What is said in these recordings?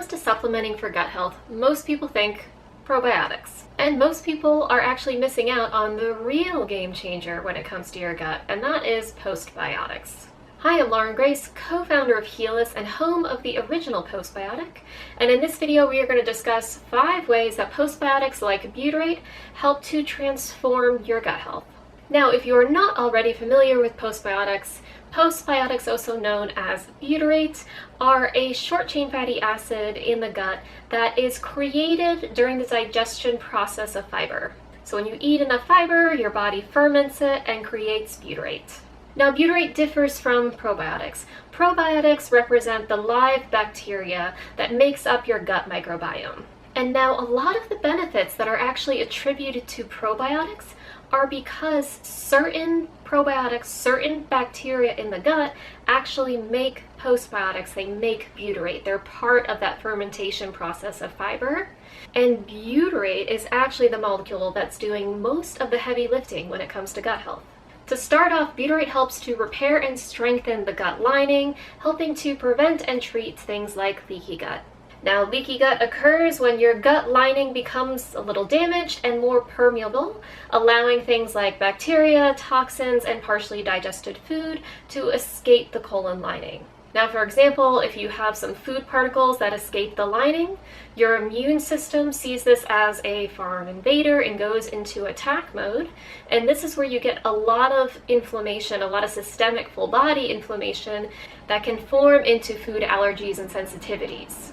comes to supplementing for gut health, most people think probiotics. And most people are actually missing out on the real game changer when it comes to your gut, and that is postbiotics. Hi, I'm Lauren Grace, co-founder of Healus and home of the original Postbiotic. And in this video, we are going to discuss 5 ways that postbiotics like Butyrate help to transform your gut health. Now, if you are not already familiar with postbiotics, postbiotics, also known as Butyrate, are a short-chain fatty acid in the gut that is created during the digestion process of fiber. So when you eat enough fiber, your body ferments it and creates butyrate. Now, butyrate differs from probiotics. Probiotics represent the live bacteria that makes up your gut microbiome. And now a lot of the benefits that are actually attributed to probiotics are because certain probiotics, certain bacteria in the gut actually make postbiotics. They make butyrate. They're part of that fermentation process of fiber. And butyrate is actually the molecule that's doing most of the heavy lifting when it comes to gut health. To start off, butyrate helps to repair and strengthen the gut lining, helping to prevent and treat things like leaky gut. Now, leaky gut occurs when your gut lining becomes a little damaged and more permeable, allowing things like bacteria, toxins, and partially digested food to escape the colon lining. Now, for example, if you have some food particles that escape the lining, your immune system sees this as a foreign invader and goes into attack mode. And this is where you get a lot of inflammation, a lot of systemic full body inflammation that can form into food allergies and sensitivities.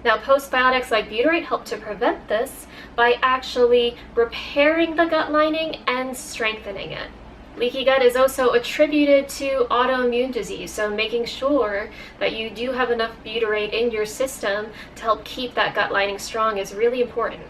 Now, postbiotics like Butyrate help to prevent this by actually repairing the gut lining and strengthening it. Leaky gut is also attributed to autoimmune disease, so making sure that you do have enough butyrate in your system to help keep that gut lining strong is really important.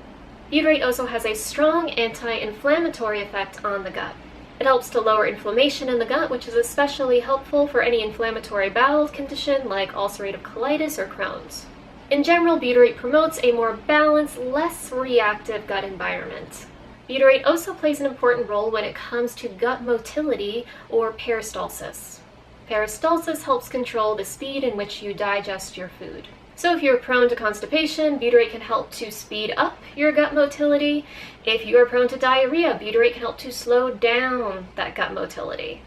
Butyrate also has a strong anti-inflammatory effect on the gut. It helps to lower inflammation in the gut, which is especially helpful for any inflammatory bowel condition like ulcerative colitis or Crohn's. In general, butyrate promotes a more balanced, less reactive gut environment. Butyrate also plays an important role when it comes to gut motility or peristalsis. Peristalsis helps control the speed in which you digest your food. So if you're prone to constipation, butyrate can help to speed up your gut motility. If you are prone to diarrhea, butyrate can help to slow down that gut motility.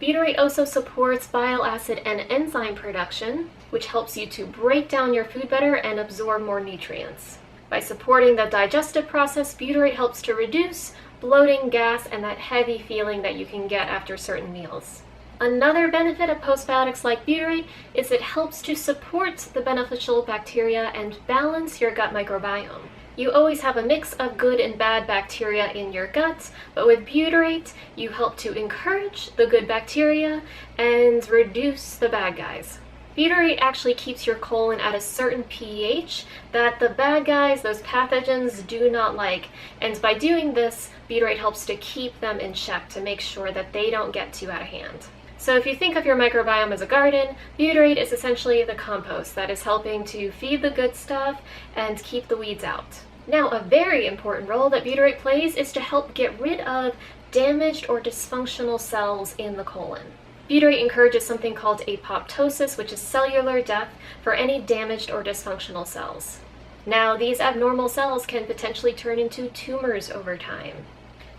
Butyrate also supports bile acid and enzyme production, which helps you to break down your food better and absorb more nutrients. By supporting the digestive process, butyrate helps to reduce bloating, gas, and that heavy feeling that you can get after certain meals. Another benefit of postbiotics like butyrate is it helps to support the beneficial bacteria and balance your gut microbiome. You always have a mix of good and bad bacteria in your gut, but with butyrate, you help to encourage the good bacteria and reduce the bad guys. Butyrate actually keeps your colon at a certain pH that the bad guys, those pathogens, do not like. And by doing this, butyrate helps to keep them in check to make sure that they don't get too out of hand. So if you think of your microbiome as a garden, butyrate is essentially the compost that is helping to feed the good stuff and keep the weeds out. Now, a very important role that butyrate plays is to help get rid of damaged or dysfunctional cells in the colon. Butyrate encourages something called apoptosis, which is cellular death for any damaged or dysfunctional cells. Now, these abnormal cells can potentially turn into tumors over time.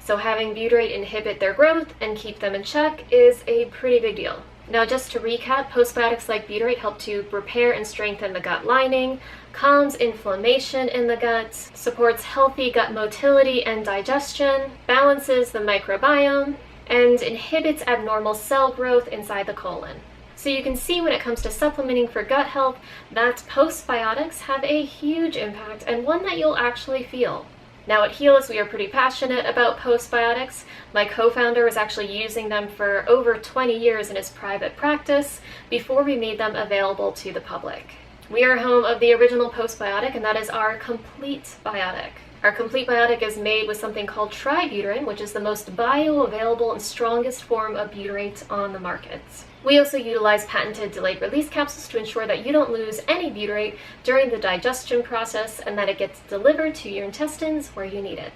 So having butyrate inhibit their growth and keep them in check is a pretty big deal. Now, just to recap, postbiotics like butyrate help to repair and strengthen the gut lining, calms inflammation in the gut, supports healthy gut motility and digestion, balances the microbiome, and inhibits abnormal cell growth inside the colon. So you can see when it comes to supplementing for gut health that postbiotics have a huge impact and one that you'll actually feel. Now at Healus, we are pretty passionate about postbiotics. My co-founder was actually using them for over 20 years in his private practice before we made them available to the public. We are home of the original postbiotic, and that is our complete biotic. Our complete biotic is made with something called tributyrin, which is the most bioavailable and strongest form of butyrate on the market. We also utilize patented delayed release capsules to ensure that you don't lose any butyrate during the digestion process and that it gets delivered to your intestines where you need it.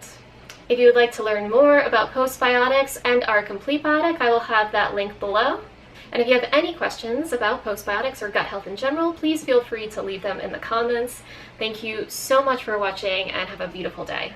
If you would like to learn more about postbiotics and our complete biotic, I will have that link below. And if you have any questions about postbiotics or gut health in general, please feel free to leave them in the comments. Thank you so much for watching and have a beautiful day.